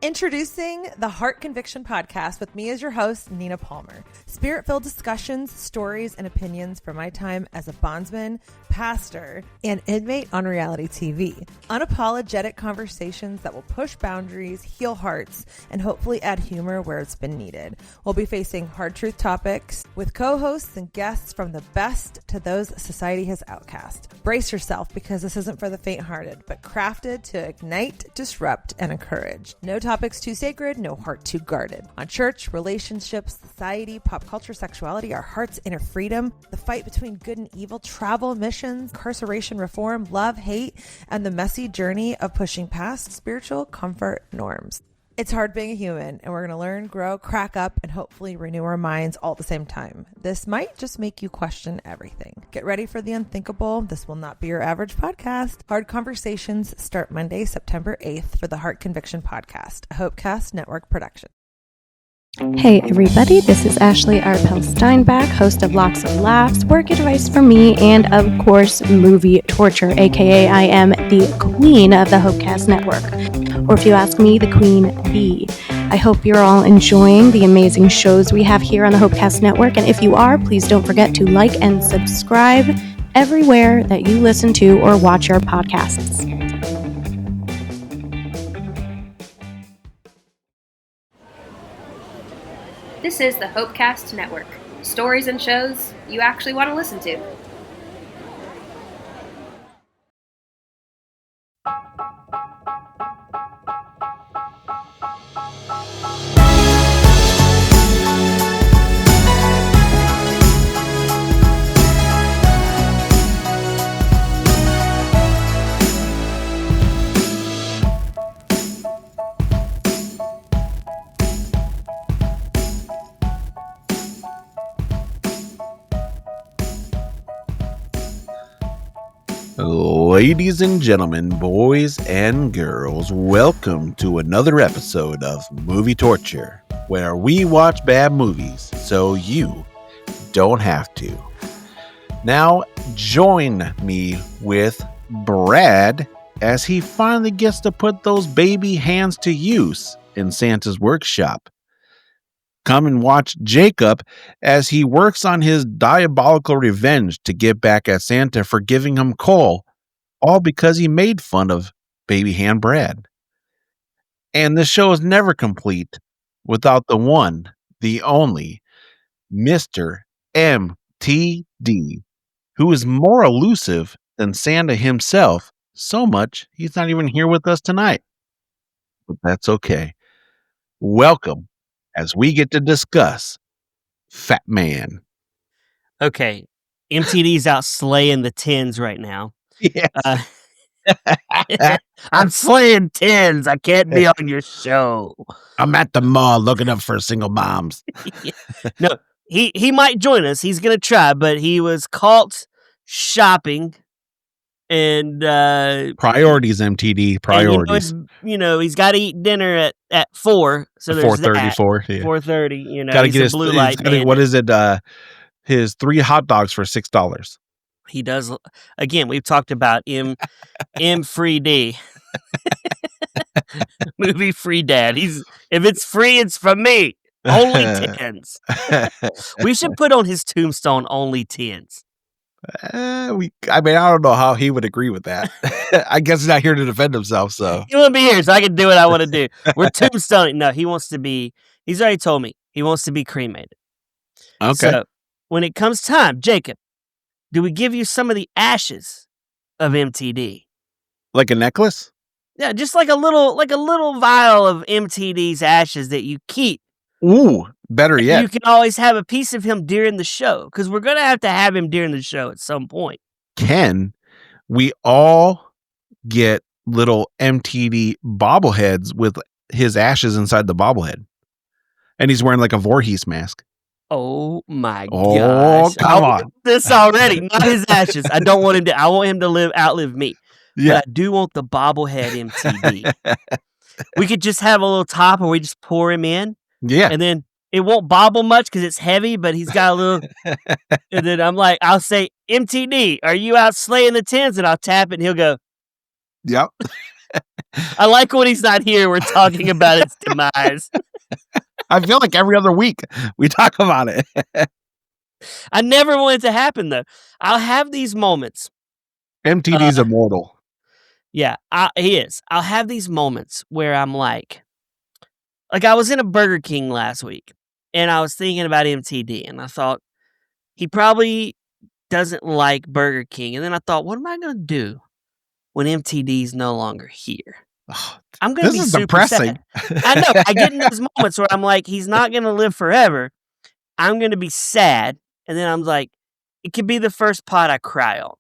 Introducing the Heart Conviction Podcast with me as your host, Nina Palmer. Spirit-filled discussions, stories, and opinions from my time as a bondsman, pastor, and inmate on reality TV. Unapologetic conversations that will push boundaries, heal hearts, and hopefully add humor where it's been needed. We'll be facing hard truth topics with co-hosts and guests from the best to those society has outcast. Brace yourself because this isn't for the faint-hearted, but crafted to ignite, disrupt, and encourage. No topics too sacred, no heart too guarded. On church, relationships, society, pop culture, sexuality, our heart's inner freedom, the fight between good and evil, travel, missions, incarceration reform, love, hate, and the messy journey of pushing past spiritual comfort norms. It's hard being a human, and we're going to learn, grow, crack up, and hopefully renew our minds all at the same time. This might just make you question everything. Get ready for the unthinkable. This will not be your average podcast. Hard Conversations start Monday, September 8th for the Heart Conviction Podcast, a Hopecast Network production. Hey everybody, this is Ashley Arpel Steinbach, host of Lots of Laughs, work advice from me, and of course, movie torture, aka I am the queen of the Hopecast Network, or if you ask me, the queen bee. I hope you're all enjoying the amazing shows we have here on the Hopecast Network, and if you are, please don't forget to like and subscribe everywhere that you listen to or watch our podcasts. This is the Hopecast Network. Stories and shows you actually want to listen to. Ladies and gentlemen, boys and girls, welcome to another episode of Movie Torture, where we watch bad movies so you don't have to. Now, join me with Brad as he finally gets to put those baby hands to use in Santa's workshop. Come and watch Jacob as he works on his diabolical revenge to get back at Santa for giving him coal, all because he made fun of baby hand Brad. And the show is never complete without the one, the only, Mr. MTD, who is more elusive than Santa himself, so much he's not even here with us tonight. But that's okay. Welcome as we get to discuss Fatman. Okay, MTD's out slaying the tens right now. Yes. I'm slaying tens. I can't be on your show. I'm at the mall looking up for single moms. No, he might join us. He's going to try, but he was caught shopping and priorities, MTD, priorities. And, he's got to eat dinner at 4. So there's 4:34. Yeah. 4:30. Got to get his blue light. What is it? His 3 hot dogs for $6. He does. Again, we've talked about M free D. Movie free dad. If it's free, it's from me. Only tens. We should put on his tombstone only tens. I don't know how he would agree with that. I guess he's not here to defend himself, so. He won't be here, so I can do what I want to do. We're tombstoning. No, he wants to be, he's already told me, he wants to be cremated. Okay. So, when it comes time, Jacob, do we give you some of the ashes of MTD? Like a necklace? Yeah, just like a little vial of MTD's ashes that you keep. Ooh, better yet. You can always have a piece of him during the show, because we're going to have him during the show at some point. Can we all get little MTD bobbleheads with his ashes inside the bobblehead? And he's wearing like a Voorhees mask. Oh my gosh. gosh. Come on. This already, not his ashes. I want him to outlive me. Yeah. But I do want the bobblehead MTD. We could just have a little top where we just pour him in. Yeah. And then it won't bobble much because it's heavy, but he's got a little. And then I'll say, MTD, are you out slaying the tens? And I'll tap it and he'll go, yep. I like when he's not here. We're talking about its demise. I feel like every other week we talk about it. I never want it to happen, though. I'll have these moments. MTD's immortal. Yeah, he is. I'll have these moments where I'm like I was in a Burger King last week, and I was thinking about MTD, and I thought he probably doesn't like Burger King. And then I thought, what am I going to do when MTD's no longer here? I'm going to be super depressing. sad. I know. I get in those moments where I'm like, he's not going to live forever. I'm going to be sad. And then I'm like, it could be the first pot I cry on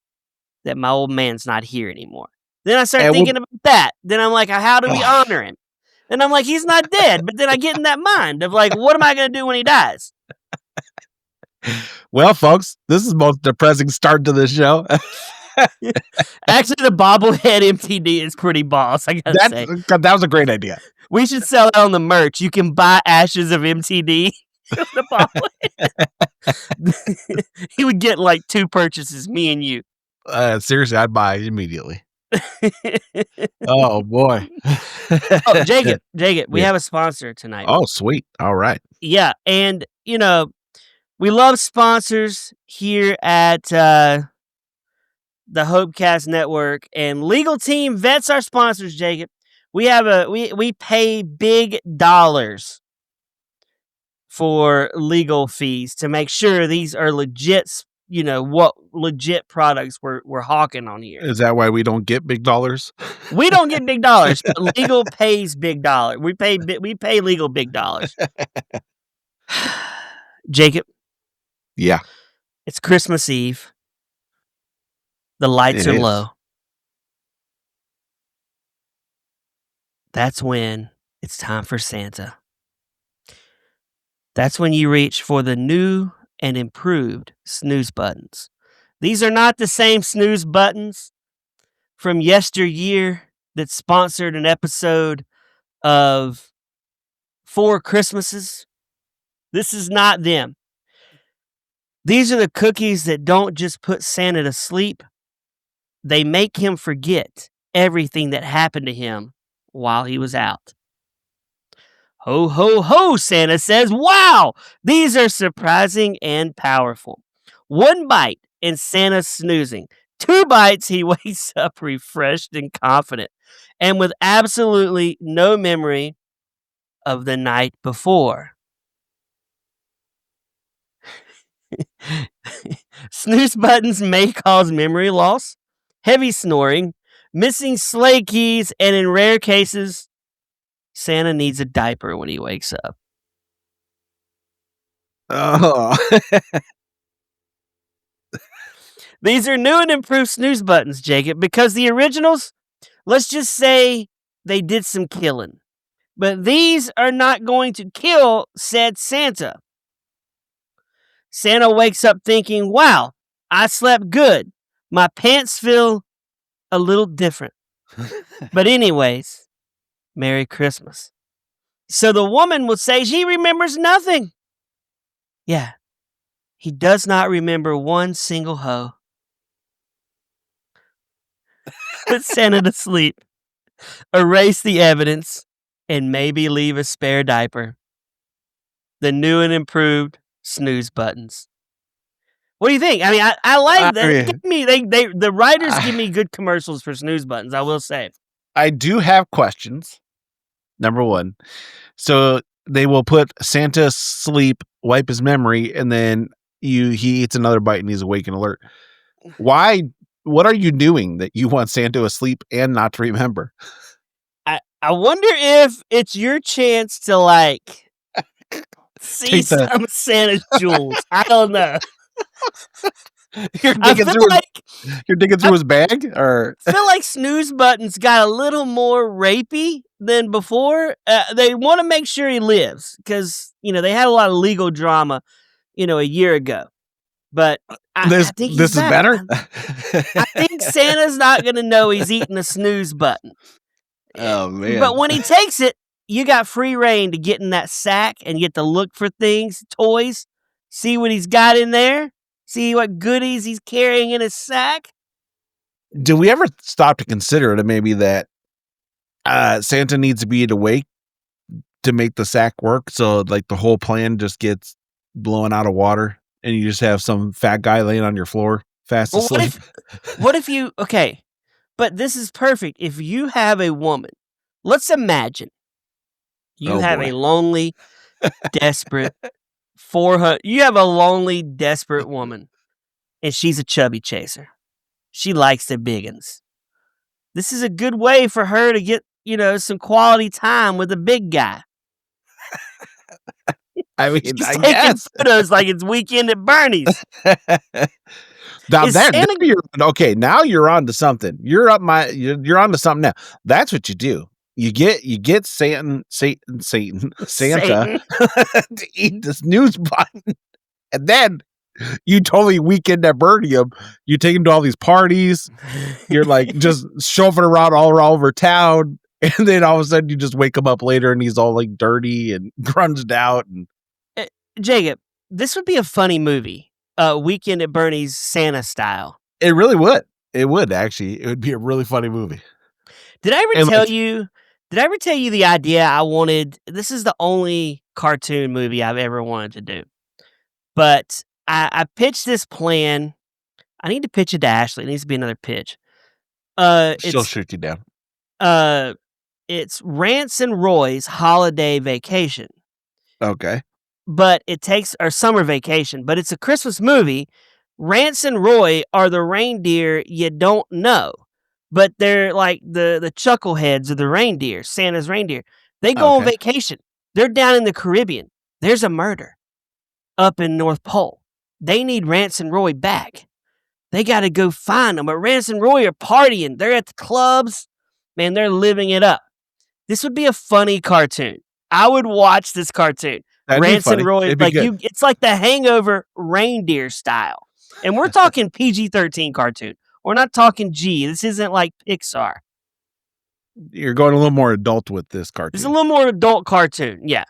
that my old man's not here anymore. Then I start thinking about that. Then I'm like, how do we honor him? And I'm like, he's not dead. But then I get in that mind of like, what am I going to do when he dies? Well, folks, this is the most depressing start to the show. Actually, the bobblehead MTD is pretty boss, I gotta say. That was a great idea. We should sell it on the merch. You can buy ashes of MTD. The bobblehead. He would get like 2 purchases, me and you. Seriously, I'd buy it immediately. Oh, boy. Oh, Jacob, we have a sponsor tonight. Oh, sweet. All right. Yeah, and, we love sponsors here at the Hopecast Network, and Legal Team vets our sponsors, Jacob. We pay big dollars for legal fees to make sure these are legit, what legit products we're hawking on here. Is that why we don't get big dollars? We don't get big dollars, but legal pays big dollars. We pay legal big dollars. Jacob. Yeah. It's Christmas Eve. The lights are low. That's when it's time for Santa. That's when you reach for the new and improved snooze buttons. These are not the same snooze buttons from yesteryear that sponsored an episode of 4 Christmases. This is not them. These are the cookies that don't just put Santa to sleep. They make him forget everything that happened to him while he was out. Ho, ho, ho, Santa says. Wow, these are surprising and powerful. 1 bite and Santa's snoozing. 2 bites, he wakes up refreshed and confident and with absolutely no memory of the night before. Snooze buttons may cause memory loss, heavy snoring, missing sleigh keys, and in rare cases, Santa needs a diaper when he wakes up. Oh. These are new and improved snooze buttons, Jacob, because the originals, let's just say they did some killing. But these are not going to kill said Santa. Santa wakes up thinking, wow, I slept good. My pants feel a little different. But anyways, Merry Christmas. So the woman will say she remembers nothing. Yeah, he does not remember one single hoe. Put Santa to sleep, erase the evidence, and maybe leave a spare diaper. The new and improved snooze buttons. What do you think? I mean, I like that. The writers give me good commercials for snooze buttons, I will say. I do have questions. Number 1. So they will put Santa sleep, wipe his memory, and then he eats another bite and he's awake and alert. Why? What are you doing that you want Santa asleep and not to remember? I wonder if it's your chance to see some of Santa's jewels. I don't know. You're digging through his bag, or I feel like snooze buttons got a little more rapey than before. They want to make sure he lives because they had a lot of legal drama, a year ago. But I think this is better. I think Santa's not going to know he's eating a snooze button. Oh man! But when he takes it, you got free reign to get in that sack and get to look for things, toys, see what he's got in there, see what goodies he's carrying in his sack. Do we ever stop to consider that maybe that Santa needs to be awake to make the sack work. So like the whole plan just gets blown out of water, and you just have some fat guy laying on your floor fast Well, asleep. what if you, okay, but this is perfect. If you have a woman, let's imagine you have a lonely, desperate, you have a lonely, desperate woman, and she's a chubby chaser. She likes the biggins. This is a good way for her to get, some quality time with a big guy. I mean, She's I taking guess. photos like it's Weekend at Bernie's. Now Is there, Santa- now you're on to something. You're on to something now. That's what you do. You get Santa Satan. to eat this news button, and then you totally Weekend at Bernie him. You take him to all these parties. You're like just shoving around all over town, and then all of a sudden you just wake him up later, and he's all like dirty and grunged out. And Jacob, this would be a funny movie. Weekend at Bernie's Santa style. it really would. It would actually. It would be a really funny movie. Did I ever tell you? Did I ever tell you the idea I wanted? This is the only cartoon movie I've ever wanted to do. But I pitched this plan. I need to pitch it to Ashley. It needs to be another pitch. She'll shoot you down. It's Rance and Roy's holiday vacation. Okay. But it takes our summer vacation, but it's a Christmas movie. Rance and Roy are the reindeer you don't know, but they're like the chuckleheads of the reindeer, Santa's reindeer. They go on vacation. They're down in the Caribbean. There's a murder up in North Pole. They need Rance and Roy back. They got to go find them. But Rance and Roy are partying. They're at the clubs. Man, they're living it up. This would be a funny cartoon. I would watch this cartoon. Rance and Roy, it's like the Hangover reindeer style. And we're talking PG-13 cartoon. We're not talking G. This isn't like Pixar. You're going a little more adult with this cartoon. It's a little more adult cartoon. Yeah.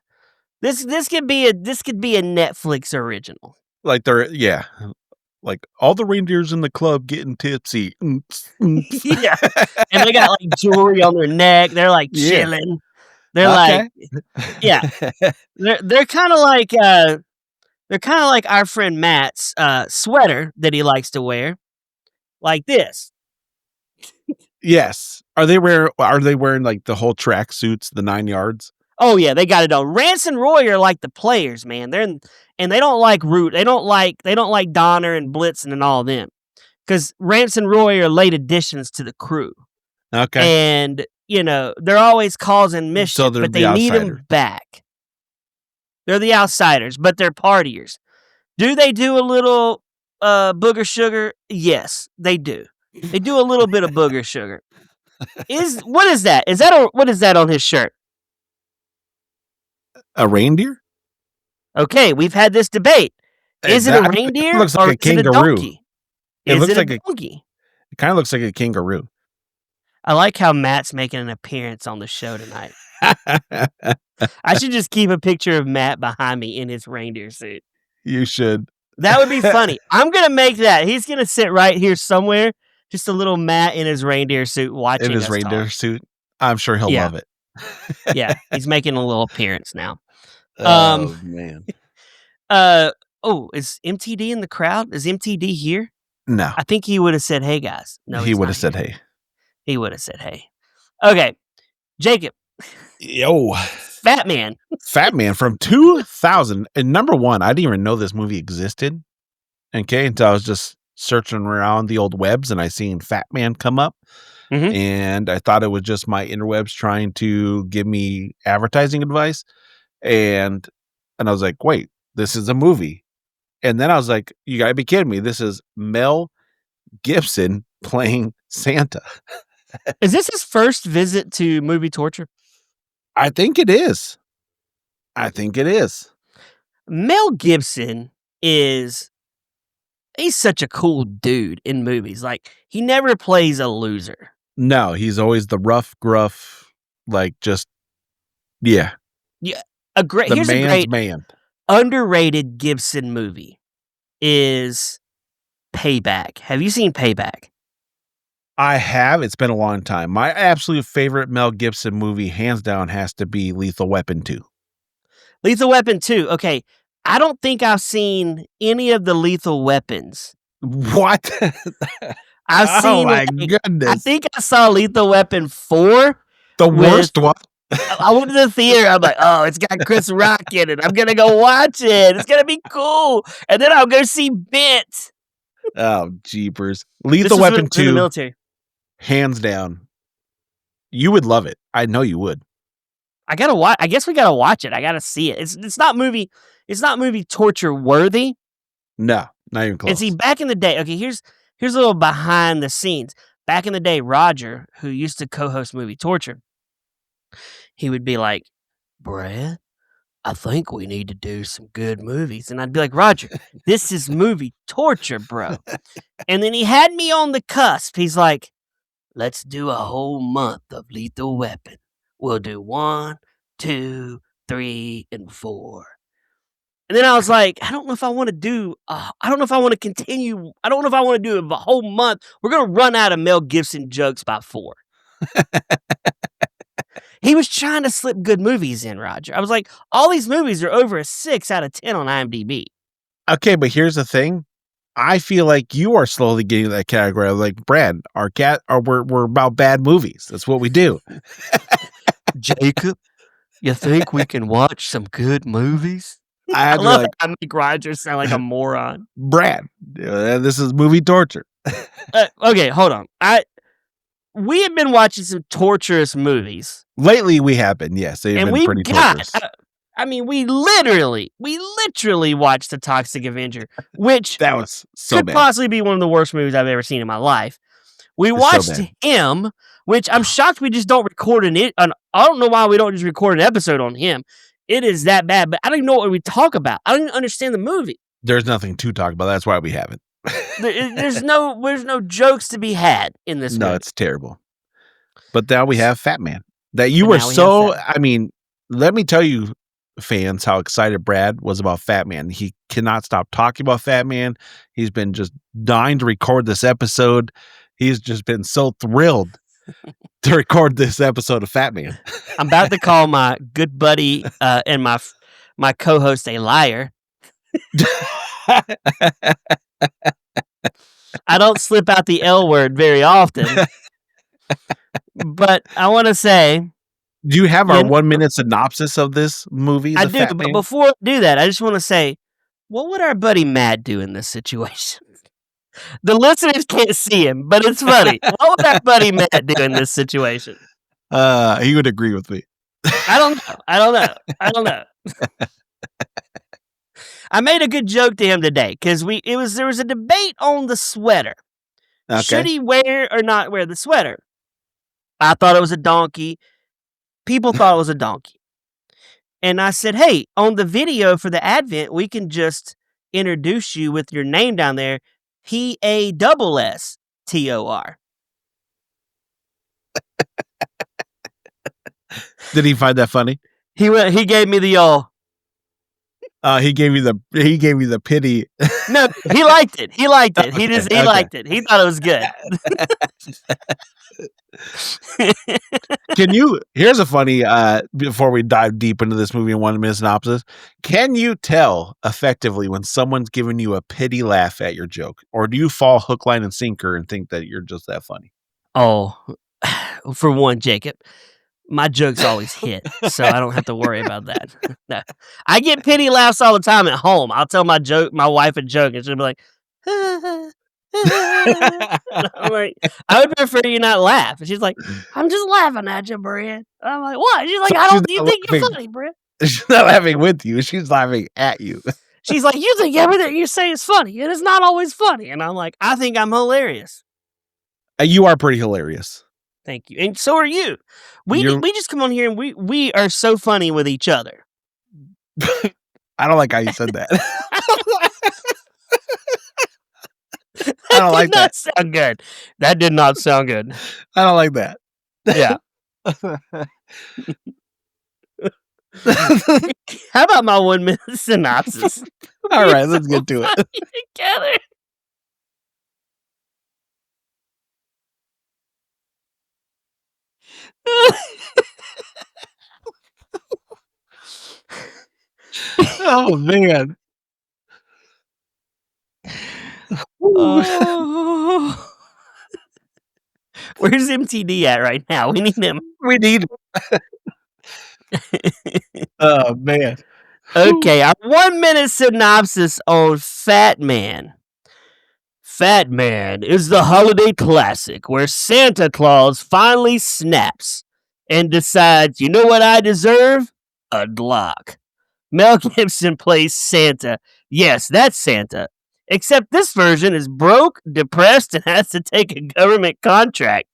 This could be a Netflix original. Like like all the reindeers in the club getting tipsy. Yeah. And they got like jewelry on their neck. They're like chilling. They're like, yeah. They're kind of like our friend Matt's sweater that he likes to wear, like this. Yes. Are they wearing like the whole track suits, the 9 yards? Oh yeah, they got it on. Rance and Roy are like the players, man. They don't like Root. They don't like Donner and Blitzen and all of them, because Rance and Roy are late additions to the crew. Okay. And they're always causing mischief, but they need them back. They're the outsiders, but they're partiers. Do they do a little booger sugar? Yes, they do. They do a little bit of booger sugar. What is that? What is that on his shirt? A reindeer? Okay, we've had this debate. Is it a reindeer looks like or a kangaroo. Is it a donkey? It looks like a donkey? It kind of looks like a kangaroo. I like how Matt's making an appearance on the show tonight. I should just keep a picture of Matt behind me in his reindeer suit. You should. That would be funny. I'm going to make that. He's going to sit right here somewhere. Just a little Matt in his reindeer suit watching in his us reindeer talk. suit. I'm sure he'll love it. Yeah, he's making a little appearance now. Oh, man. Is MTD in the crowd? Is MTD here? No. I think he would have said, hey, guys. No, he would have said, hey. He would have said, hey. Okay. Jacob. Yo. Fatman. Fatman from 2000. And number one, I didn't even know this movie existed. Okay. Until I was just searching around the old webs and I seen Fatman come up. Mm-hmm. And I thought it was just my interwebs trying to give me advertising advice. And I was like, wait, this is a movie. And then I was like, you gotta be kidding me. This is Mel Gibson playing Santa. Is this his first visit to movie torture? I think it is. Mel Gibson he's such a cool dude in movies. Like, he never plays a loser. No, he's always the rough, gruff, like just, yeah. Yeah. Here's a great man. Underrated Gibson movie is Payback. Have you seen Payback? I have. It's been a long time. My absolute favorite Mel Gibson movie, hands down, has to be Lethal Weapon 2. Lethal Weapon 2. Okay. I don't think I've seen any of the Lethal Weapons. What? I've seen my I goodness. think I saw Lethal Weapon 4. The worst one? I went to the theater. I'm like, oh, it's got Chris Rock in it. I'm going to go watch it. It's going to be cool. And then I'll go see Bent. Oh, jeepers. Lethal Weapon 2, in the military. Hands down. You would love it. I know you would. I gotta watch. I guess we gotta watch it. I gotta see it. It's not movie torture worthy. No, not even close. And see, back in the day, okay, here's a little behind the scenes. Back in the day, Roger, who used to co-host Movie Torture, he would be like, Brad, I think we need to do some good movies. And I'd be like, Roger, this is movie torture, bro. And then he had me on the cusp. He's like, let's do a whole month of Lethal Weapon. We'll do 1, 2, 3, and 4. And then I was like, I don't know if I want to do, I don't know if I want to continue. I don't know if I want to do a whole month. We're going to run out of Mel Gibson jokes by 4. He was trying to slip good movies in, Roger. I was like, all these movies are over a 6 out of 10 on IMDb. Okay, but here's the thing. I feel like you are slowly getting that category of like, Brad, we're about bad movies. That's what we do. Jacob, you think we can watch some good movies? I love I make Roger sound like a moron. Brad, this is movie torture. Okay, hold on. We have been watching some torturous movies. Lately, we have been, yes. They've been pretty torturous. We literally watched The Toxic Avenger, which that was could possibly be one of the worst movies I've ever seen in my life. We watched him, which I'm shocked we just don't record I don't know why we don't just record an episode on him. It is that bad, but I don't even know what we talk about. I don't even understand the movie. There's nothing to talk about. That's why we haven't. There's no jokes to be had in this movie. No, it's terrible. But now we have Fatman. That you were so, I mean, let me tell you, fans, how excited Brad was about Fatman. He cannot stop talking about Fatman. He's been just dying to record this episode. He's just been so thrilled to record this episode of Fatman. I'm about to call my good buddy and my co-host a liar. I don't slip out the L word very often, but I want to say, do you have our 1 minute synopsis of this movie? I do, but before I do that, I just want to say, what would our buddy Matt do in this situation? The listeners can't see him, but it's funny. What would our buddy Matt do in this situation? He would agree with me. I don't know. I made a good joke to him today because there was a debate on the sweater. Okay. Should he wear or not wear the sweater? I thought it was a donkey. People thought it was a donkey. And I said, hey, on the video for the Advent, we can just introduce you with your name down there, PASSTOR. Did he find that funny? He gave me the he gave you the pity. No, he liked it. He liked it. Okay, He liked it. He thought it was good. Here's a funny, before we dive deep into this movie in 1 minute synopsis, can you tell effectively when someone's giving you a pity laugh at your joke? Or do you fall hook, line, and sinker and think that you're just that funny? Oh, for one, Jacob, my jokes always hit, so I don't have to worry about that. No. I get pity laughs all the time at home. I'll tell my wife a joke, and she'll be like, I'm like, I would prefer you not laugh. And she's like, I'm just laughing at you, Brad. I'm like, what? She's like, you think you're funny, Brad? She's not laughing with you. She's laughing at you. She's like, you think everything you say is funny, and it's not always funny. And I'm like, I think I'm hilarious. You are pretty hilarious. Thank you. And so are you. We just come on here and we are so funny with each other. I don't like how you said that. I don't like that. Sound good. That did not sound good. I don't like that. Yeah. How about my 1 minute synopsis? All right, let's get to it. Together. Oh man. Oh. Where's MTD at right now? We need him. We need. Oh man. Okay, our 1-minute synopsis on Fatman. Fatman is the holiday classic where Santa Claus finally snaps and decides, you know what I deserve? A Glock. Mel Gibson plays Santa. Yes, that's Santa. Except this version is broke, depressed, and has to take a government contract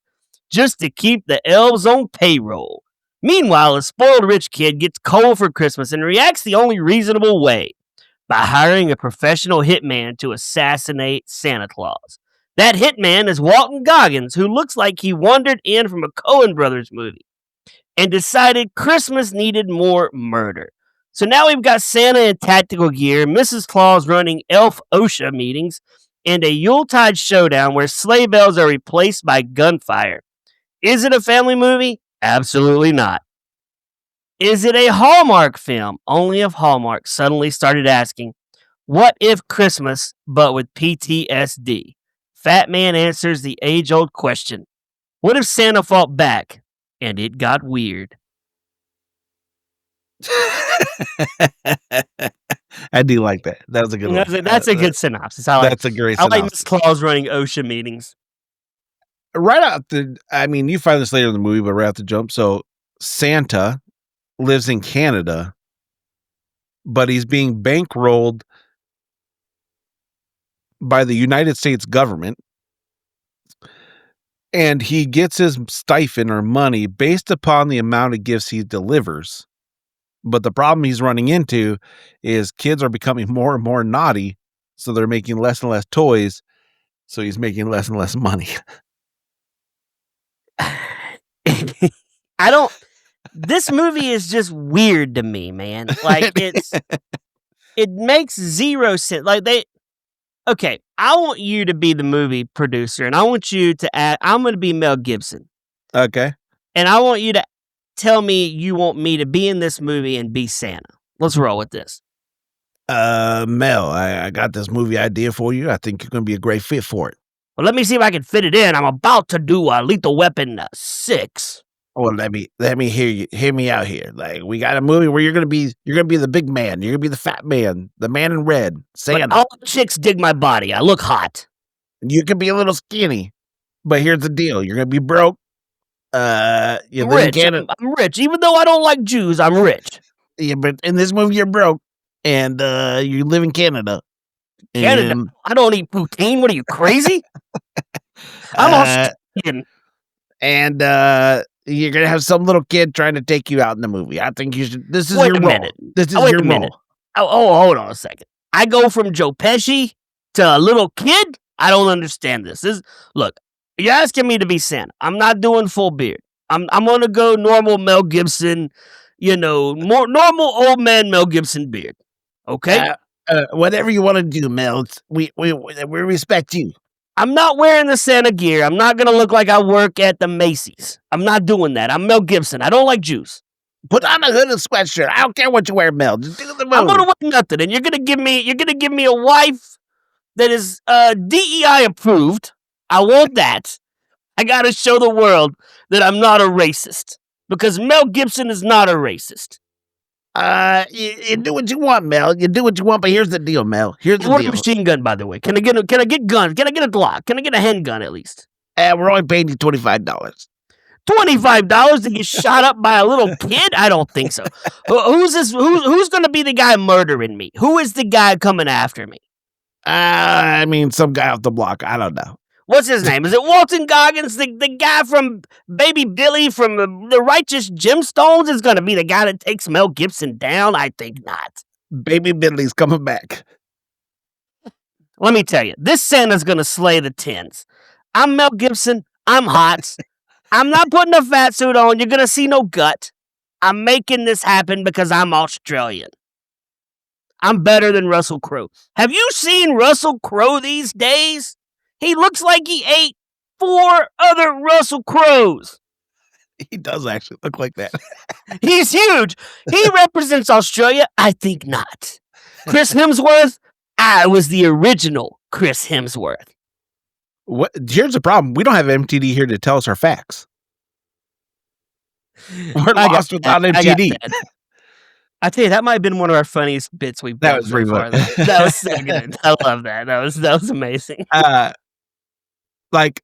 just to keep the elves on payroll. Meanwhile, a spoiled rich kid gets coal for Christmas and reacts the only reasonable way, by hiring a professional hitman to assassinate Santa Claus. That hitman is Walton Goggins, who looks like he wandered in from a Coen Brothers movie and decided Christmas needed more murder. So now we've got Santa in tactical gear, Mrs. Claus running elf OSHA meetings, and a Yuletide showdown where sleigh bells are replaced by gunfire. Is it a family movie? Absolutely not. Is it a Hallmark film? Only if Hallmark suddenly started asking, what if Christmas, but with PTSD? Fatman answers the age-old question. What if Santa fought back and it got weird? I do like that. That was a good one. That's a good synopsis. That's a great I like synopsis. Miss Claus running OSHA meetings. Right out you find this later in the movie, but right out the jump. So Santa lives in Canada, but he's being bankrolled by the United States government, and he gets his stipend or money based upon the amount of gifts he delivers. But the problem he's running into is kids are becoming more and more naughty, so they're making less and less toys, so he's making less and less money. This movie is just weird to me, man. Like, it makes zero sense. Okay, I want you to be the movie producer, and I want you to I'm going to be Mel Gibson. Okay. And I want you to tell me you want me to be in this movie and be Santa. Let's roll with this. Mel, I got this movie idea for you. I think you're going to be a great fit for it. Well, let me see if I can fit it in. I'm about to do Lethal Weapon 6. Well, let me hear me out here. Like, we got a movie where you're gonna be the big man. You're gonna be the fat man, the man in red. Santa. But all chicks dig my body. I look hot. You can be a little skinny, but here's the deal: you're gonna be broke. You I'm live in rich. Canada. I'm rich. Even though I don't like Jews, I'm rich. Yeah, but in this movie, you're broke, and you live in Canada. Canada? And, I don't eat poutine. What are you, crazy? I'm Australian. And you're gonna have some little kid trying to take you out in the movie. I think you should. This is Wait your a role. minute. This is Wait your a minute. role. Oh, hold on a second. I go from Joe Pesci to a little kid? I don't understand this. Look, you're asking me to be Santa. I'm not doing full beard. I'm going to go normal Mel Gibson, more normal old man Mel Gibson beard. Okay? Whatever you want to do, Mel. We respect you. I'm not wearing the Santa gear. I'm not going to look like I work at the Macy's. I'm not doing that. I'm Mel Gibson. I don't like Jews. Put on a hooded sweatshirt. I don't care what you wear, Mel. Just do the movie. I'm going to wear nothing, and you're going to give me a wife that is DEI approved. I want that. I got to show the world that I'm not a racist, because Mel Gibson is not a racist. You do what you want, Mel. You do what you want, but here's the deal, Mel. Here's the I want deal. a machine gun, by the way. Can I get guns? Can I get a Glock? Can I get a handgun at least? We're only paying you $25. $25 to get shot up by a little kid? I don't think so. Who's this? Who's going to be the guy murdering me? Who is the guy coming after me? I mean, some guy off the block. I don't know. What's his name? Is it Walton Goggins? The guy from Baby Billy from the Righteous Gemstones is going to be the guy that takes Mel Gibson down? I think not. Baby Billy's coming back. Let me tell you, this Santa's going to slay the tens. I'm Mel Gibson. I'm hot. I'm not putting a fat suit on. You're going to see no gut. I'm making this happen because I'm Australian. I'm better than Russell Crowe. Have you seen Russell Crowe these days? He looks like he ate 4 other Russell Crowes. He does actually look like that. He's huge. He represents Australia. I think not. Chris Hemsworth, I was the original Chris Hemsworth. What? Here's the problem. We don't have MTD here to tell us our facts. We're lost without MTD. I tell you, that might have been one of our funniest bits we've done so far. That was so good. I love that. That was amazing. Like,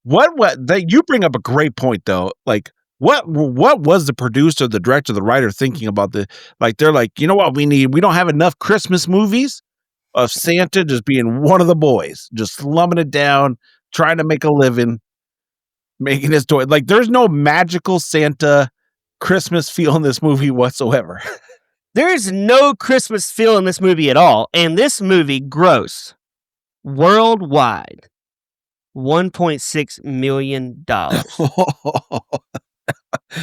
you bring up a great point though. Like, what was the producer, the director, the writer thinking about the? Like, they're like, you know what we need? We don't have enough Christmas movies of Santa just being one of the boys, just slumming it down, trying to make a living, making his toy. Like, there's no magical Santa Christmas feel in this movie whatsoever. There is no Christmas feel in this movie at all, and this movie grossed worldwide $1.6 million.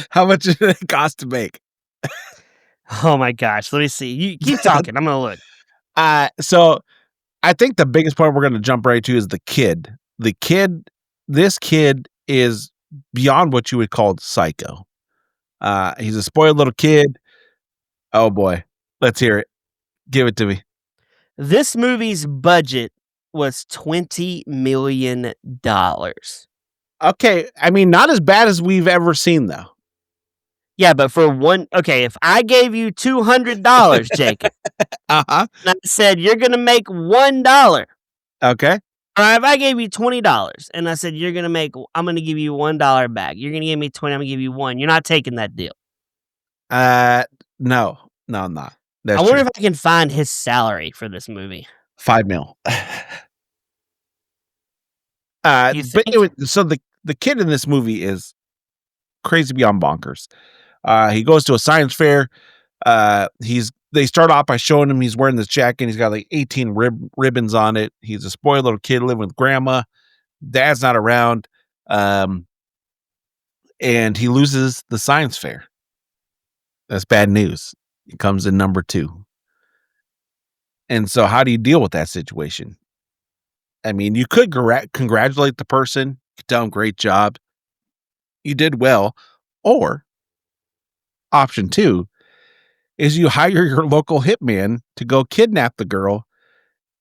How much did it cost to make? Oh my gosh! Let me see. You keep talking. I'm gonna look. So I think the biggest point we're gonna jump right to is the kid. This kid is beyond what you would call psycho. He's a spoiled little kid. Oh boy. Let's hear it. Give it to me. This movie's budget was $20 million. Okay. I mean, not as bad as we've ever seen, though. Yeah, but if I gave you $200, Jacob, and I said, you're going to make $1. Okay. Or if I gave you $20 and I said, I'm going to give you $1 back. You're going to give me 20, I'm going to give you 1. You're not taking that deal. No, I'm not. That's I wonder true. if I can find his salary for this movie. $5 million. But anyway, so the kid in this movie is crazy beyond bonkers. He goes to a science fair. They start off by showing him he's wearing this jacket. He's got like 18 ribbons on it. He's a spoiled little kid living with grandma. Dad's not around. And he loses the science fair. That's bad news. He comes in number 2. And so how do you deal with that situation? I mean, you could congratulate the person. You could tell them, great job. You did well. Or option 2 is you hire your local hitman to go kidnap the girl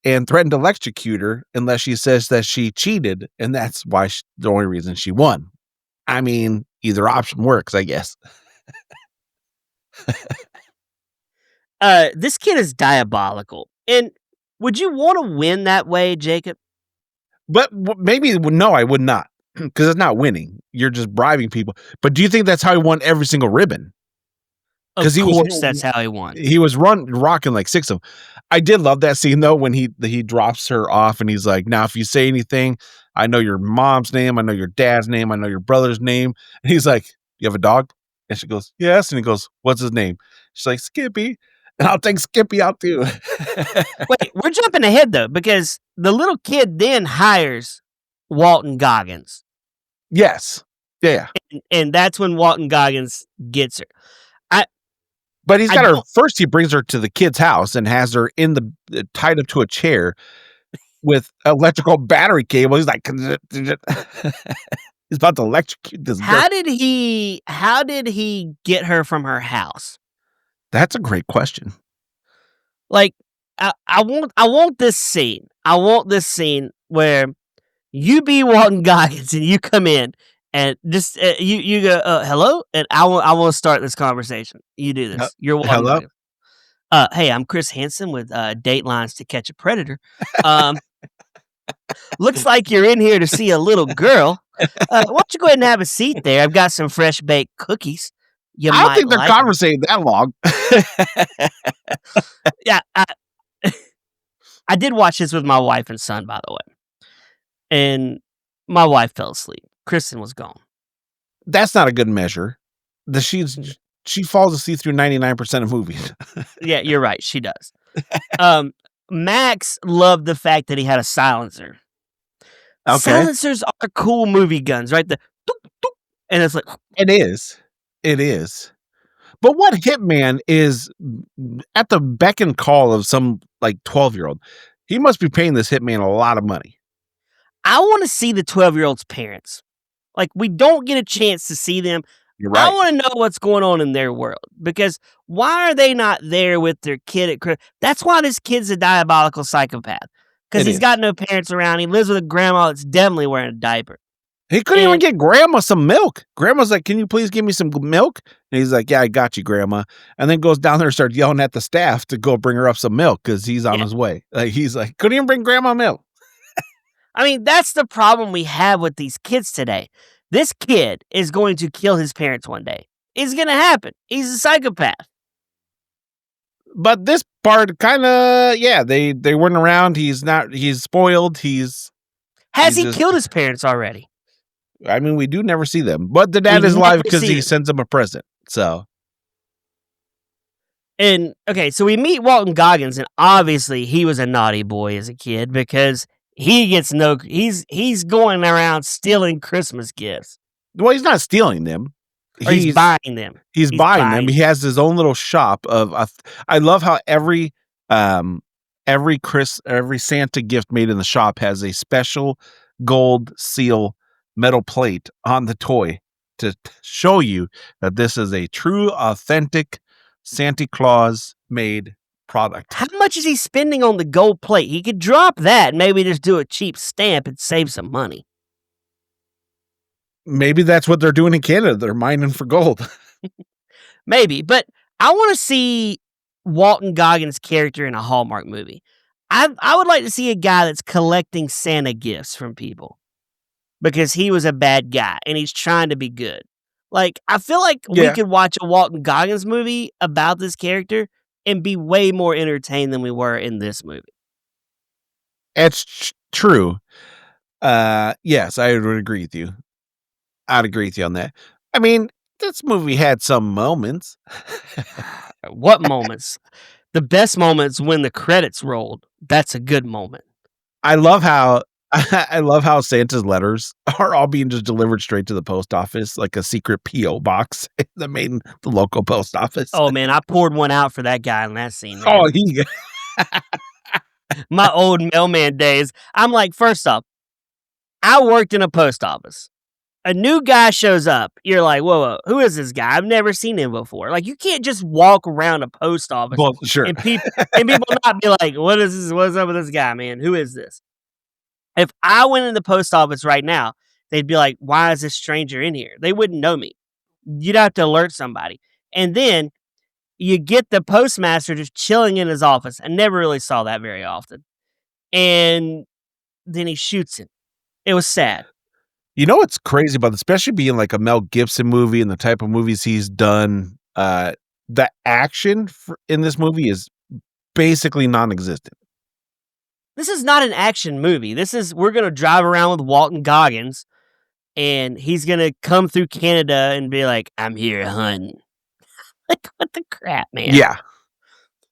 and threaten to electrocute her unless she says that she cheated. And that's why the only reason she won. I mean, either option works, I guess. This kid is diabolical. And would you want to win that way, Jacob? But maybe, no, I would not. Because it's not winning. You're just bribing people. But do you think that's how he won every single ribbon? Of course, that's how he won. He was rocking like 6 of them. I did love that scene, though, when he drops her off and he's like, now, if you say anything, I know your mom's name, I know your dad's name, I know your brother's name. And he's like, you have a dog? And she goes, yes. And he goes, what's his name? She's like, Skippy. And I'll take Skippy out too. Wait, we're jumping ahead though, because the little kid then hires Walton Goggins. Yes. Yeah. And that's when Walton Goggins gets her. But he's got her first. He brings her to the kid's house and has her tied up to a chair with electrical battery cable. He's like, he's about to electrocute this girl. How did he get her from her house? That's a great question. Like, I want this scene. I want this scene where you be Walton Goggins and you come in and just you go hello, and I want to start this conversation. You do this. You're Walton hello. Goggins. Hey, I'm Chris Hansen with Datelines to Catch a Predator. Looks like you're in here to see a little girl. Why don't you go ahead and have a seat there? I've got some fresh baked cookies. I don't think they're conversating that long. Yeah, I did watch this with my wife and son, by the way, and my wife fell asleep. Kristen was gone. That's not a good measure. She falls asleep through 99% of movies. Yeah, you're right. She does. Max loved the fact that he had a silencer. Okay. Silencers are cool movie guns, right? The doop, doop, and it's like it is. But what hitman is at the beck and call of some like 12-year-old? He must be paying this hitman a lot of money. I want to see the 12-year-old's parents. Like, we don't get a chance to see them. You're I right. want to know what's going on in their world, because why are they not there with their kid at Christmas? That's why this kid's a diabolical psychopath, because It he's is. got no parents around. He lives with a grandma that's definitely wearing a diaper. He couldn't even And- get Grandma some milk. Grandma's like, "Can you please give me some milk?" And he's like, "Yeah, I got you, Grandma." And then goes down there and starts yelling at the staff to go bring her up some milk because he's on Yeah. his way. Like, he's like, couldn't even bring Grandma milk. I mean, that's the problem we have with these kids today. This kid is going to kill his parents one day. It's going to happen. He's a psychopath. But this part kind of, they weren't around. He's spoiled. Has He's he just- killed his parents already? I mean, we do never see them, but the dad We is alive never because see he them. sends him a present. So And okay, so we meet Walton Goggins, and obviously he was a naughty boy as a kid, because he gets he's going around stealing Christmas gifts. well, he's not stealing them. Or he's buying them. He's buying them. He has his own little shop of. I love how every Santa gift made in the shop has a special gold seal metal plate on the toy to show you that this is a true, authentic Santa Claus made product. How much is he spending on the gold plate? He could drop that and maybe just do a cheap stamp and save some money. Maybe that's what they're doing in Canada. They're mining for gold. Maybe, but I want to see Walton Goggins' character in a Hallmark movie. I would like to see a guy that's collecting Santa gifts from people, because he was a bad guy and he's trying to be good. Like, I feel like we could watch a Walton Goggins movie about this character and be way more entertained than we were in this movie. It's true. Yes, I would agree with you. I'd agree with you on that. I mean, this movie had some moments. What moments? The best moments when the credits rolled. That's a good moment. I love how Santa's letters are all being just delivered straight to the post office, like a secret P.O. box in the local post office. Oh man, I poured one out for that guy in that scene. Man. Oh, My old mailman days. I'm like, first off, I worked in a post office. A new guy shows up. You're like, whoa, who is this guy? I've never seen him before. Like, you can't just walk around a post office well, sure. and people not be like, what is this? What's up with this guy, man? Who is this? If I went in the post office right now, they'd be like, why is this stranger in here? They wouldn't know me. You'd have to alert somebody. And then you get the postmaster just chilling in his office. I never really saw that very often. And then he shoots him. It was sad. You know what's crazy about it, especially being like a Mel Gibson movie and the type of movies he's done, the action in this movie is basically non-existent. This is not an action movie. We're going to drive around with Walton Goggins, and he's going to come through Canada and be like, I'm here hunting. Like, what the crap, man? Yeah.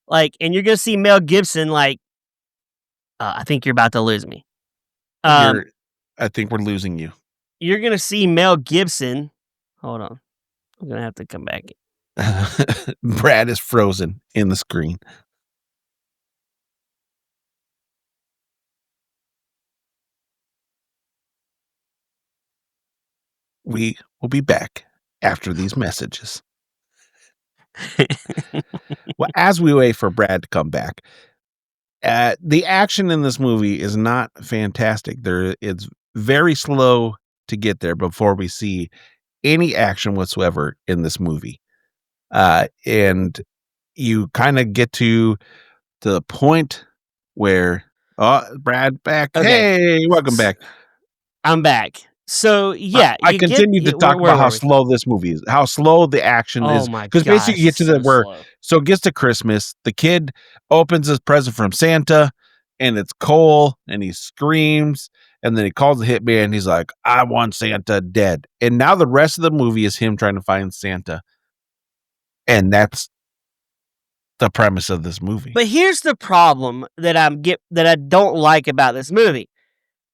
Like, and you're going to see Mel Gibson like, I think you're about to lose me. I think we're losing you. You're going to see Mel Gibson. Hold on. I'm going to have to come back. Brad is frozen in the screen. We will be back after these messages. Well, as we wait for Brad to come back, the action in this movie is not fantastic. It's very slow to get there before we see any action whatsoever in this movie. And you kind of get to the point where, Brad back. Okay. Hey, welcome back. I'm back. So, yeah. I continue to talk about how slow this movie is, how slow the action is. Oh my god. Because basically you get to so it gets to Christmas, the kid opens his present from Santa, and it's Cole, and he screams, and then he calls the hitman, and he's like, I want Santa dead. And now the rest of the movie is him trying to find Santa. And that's the premise of this movie. But here's the problem that I don't like about this movie.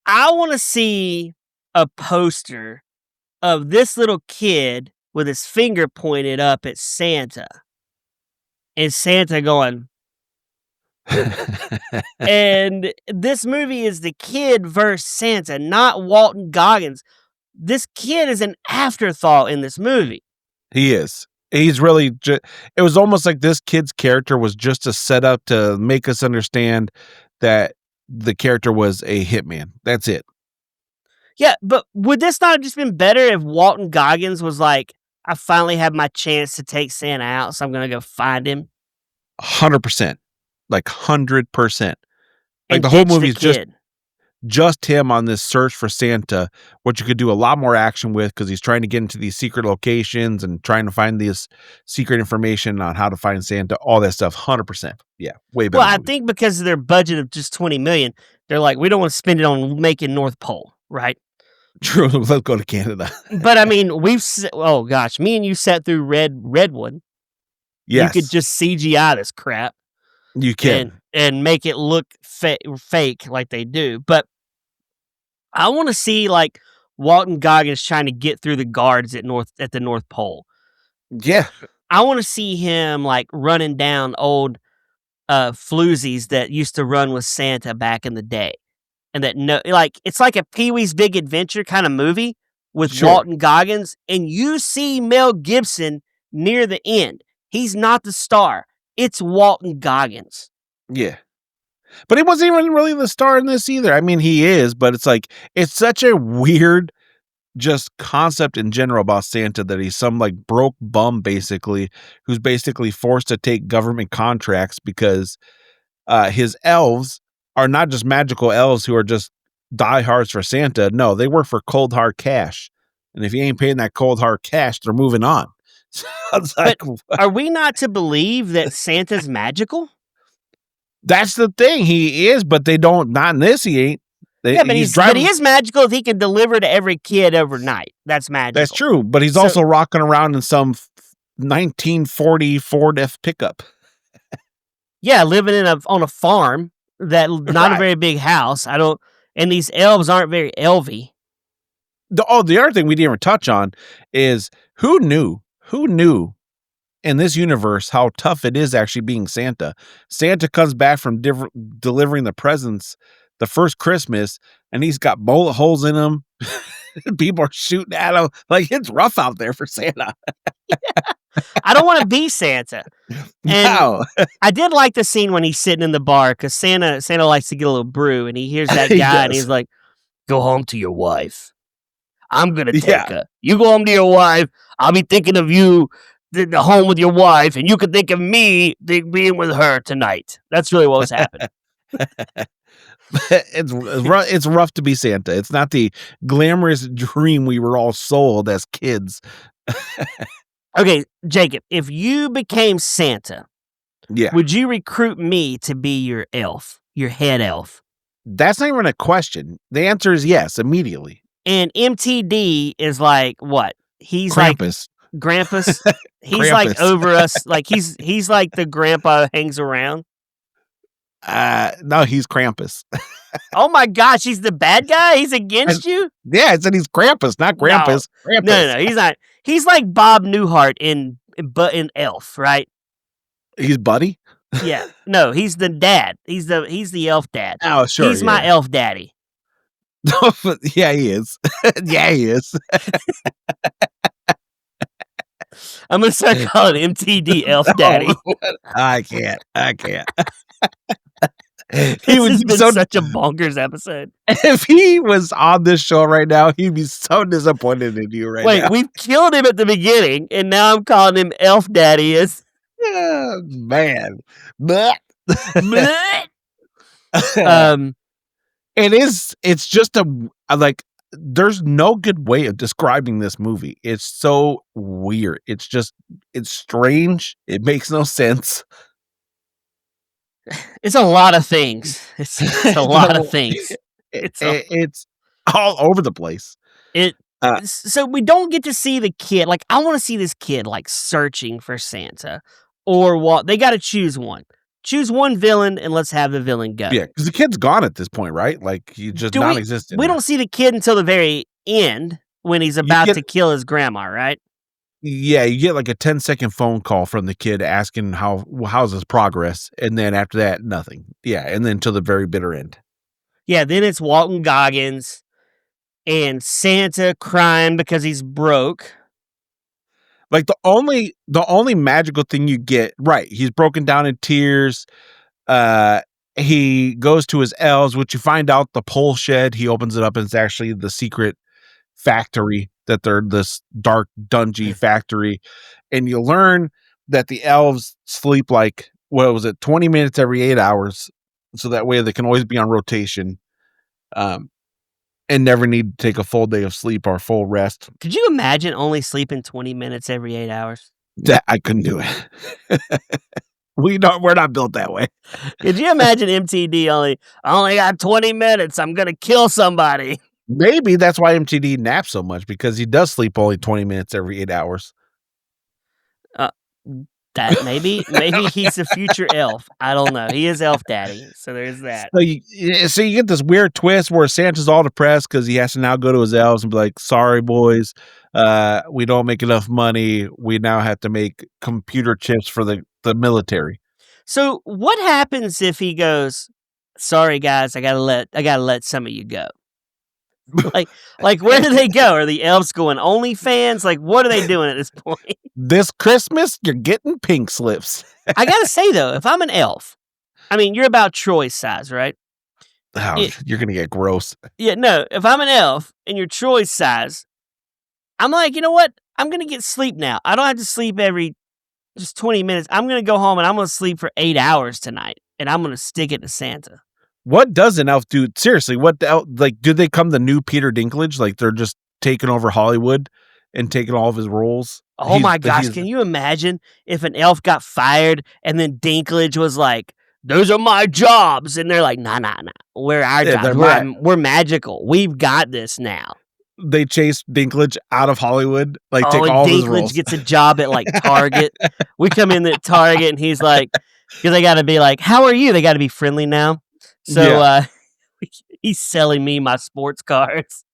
I want to see a poster of this little kid with his finger pointed up at Santa, and Santa going. And this movie is the kid versus Santa, not Walton Goggins. This kid is an afterthought in this movie. He is. He's really. It was almost like this kid's character was just a setup to make us understand that the character was a hitman. That's it. Yeah, but would this not have just been better if Walton Goggins was like, I finally have my chance to take Santa out, so I'm going to go find him? 100%. Like 100%. Like And the whole ditch movie is kid. just him on this search for Santa, which you could do a lot more action with because he's trying to get into these secret locations and trying to find this secret information on how to find Santa, all that stuff. 100%. Yeah, way better. Well, I think because of their budget of just $20 million, they're like, we don't want to spend it on making North Pole, right? True. Let's go to Canada. But I mean, oh gosh, me and you sat through Redwood. Yes. You could just CGI this crap. You can. And make it look fake like they do. But I want to see like Walton Goggins trying to get through the guards at the North Pole. Yeah. I want to see him like running down old floozies that used to run with Santa back in the day. And it's like a Pee-wee's Big Adventure kind of movie with Walton Goggins, and you see Mel Gibson near the end. He's not the star. It's Walton Goggins. Yeah. But he wasn't even really the star in this either. I mean, he is, but it's like, it's such a weird just concept in general about Santa that he's some like broke bum basically, who's basically forced to take government contracts because his elves are not just magical elves who are just diehards for Santa. No, they work for cold hard cash. And if you ain't paying that cold hard cash, they're moving on. So it's like, are we not to believe that Santa's magical? That's the thing. He is, but not in this. He ain't. But he is magical if he can deliver to every kid overnight. That's magical. That's true. But he's also rocking around in some 1940 Ford F pickup. Yeah, living on a farm that not a very big house. And these elves aren't very elvy. The other thing we didn't even touch on is who knew in this universe how tough it is actually being Santa. Santa comes back from delivering the presents the first Christmas, and he's got bullet holes in him. People are shooting at him. Like, it's rough out there for Santa. I don't want to be Santa. And I did like the scene when he's sitting in the bar because Santa likes to get a little brew, and he hears that guy and he's like, go home to your wife. I'm going to take her. You go home to your wife. I'll be thinking of you the home with your wife, and you could think of me being with her tonight. That's really what was happening. It's rough to be Santa. It's not the glamorous dream we were all sold as kids. Okay, Jacob, if you became Santa, would you recruit me to be your elf, your head elf? That's not even a question. The answer is yes, immediately. And MTD is like what? He's Krampus. Like Grampus. He's Krampus. Like over us. Like he's like the grandpa who hangs around. No, he's Krampus. Oh my gosh, he's the bad guy? He's against you? Yeah, I said he's Krampus, not Grampus. No, no, he's not. He's like Bob Newhart in Elf, right? He's Buddy? Yeah. No, he's the dad. He's the elf dad. Oh, sure. He's my elf daddy. Yeah, he is. Yeah, he is. I'm going to start calling MTD Elf Daddy. I can't. He would be such a bonkers episode. If he was on this show right now, he'd be so disappointed in you right now. Wait, we've killed him at the beginning, and now I'm calling him Elf Daddy. Man. It's just there's no good way of describing this movie. It's so weird. It's strange. It makes no sense. It's a lot of things. It's a lot of things. It's all over the place. So we don't get to see the kid. Like, I want to see this kid like searching for Santa or what. They got to choose one. Choose one villain and let's have the villain go. Yeah, because the kid's gone at this point, right? Like, he's just non-existent. We don't see the kid until the very end when he's about to kill his grandma, right? Yeah, you get like a 10-second phone call from the kid asking how's his progress, and then after that, nothing. Yeah, and then till the very bitter end. Yeah, then it's Walton Goggins and Santa crying because he's broke. Like the only magical thing you get, right? He's broken down in tears. He goes to his elves, which you find out the pole shed. He opens it up, and it's actually the secret factory that they're this dark, dungy factory, and you learn that the elves sleep like 20 minutes every 8 hours, so that way they can always be on rotation, and never need to take a full day of sleep or full rest. Could you imagine only sleeping 20 minutes every 8 hours? That I couldn't do it. We're not built that way. Could you imagine MTD I only got 20 minutes. I'm gonna kill somebody. Maybe that's why MTD naps so much, because he does sleep only 20 minutes every 8 hours. That maybe he's the future elf. I don't know. He is elf daddy, so there's that. So you get this weird twist where Santa's all depressed because he has to now go to his elves and be like, "Sorry, boys, we don't make enough money. We now have to make computer chips for the military." So what happens if he goes, "Sorry, guys, I gotta let some of you go"? Like where do they go? Are the elves going OnlyFans? Like, what are they doing at this point? This Christmas, you're getting pink slips. I gotta say though, if I'm an elf, I mean, you're about Troy's size, right? Oh, you're gonna get gross. Yeah, no. If I'm an elf and you're Troy's size, I'm like, you know what? I'm gonna get sleep now. I don't have to sleep every just 20 minutes. I'm gonna go home and I'm gonna sleep for 8 hours tonight, and I'm gonna stick it to Santa. What does an elf do? Seriously, what the elf, like, do they come the new Peter Dinklage? Like, they're just taking over Hollywood and taking all of his roles? Oh my gosh, can you imagine if an elf got fired and then Dinklage was like, "Those are my jobs," and they're like, nah, we're our jobs. We're magical. We've got this now. They chase Dinklage out of Hollywood, like take all Dinklage his roles. Gets a job at like Target. We come in at Target and he's like, because they got to be like, "How are you?" They got to be friendly now. So he's selling me my sports cards.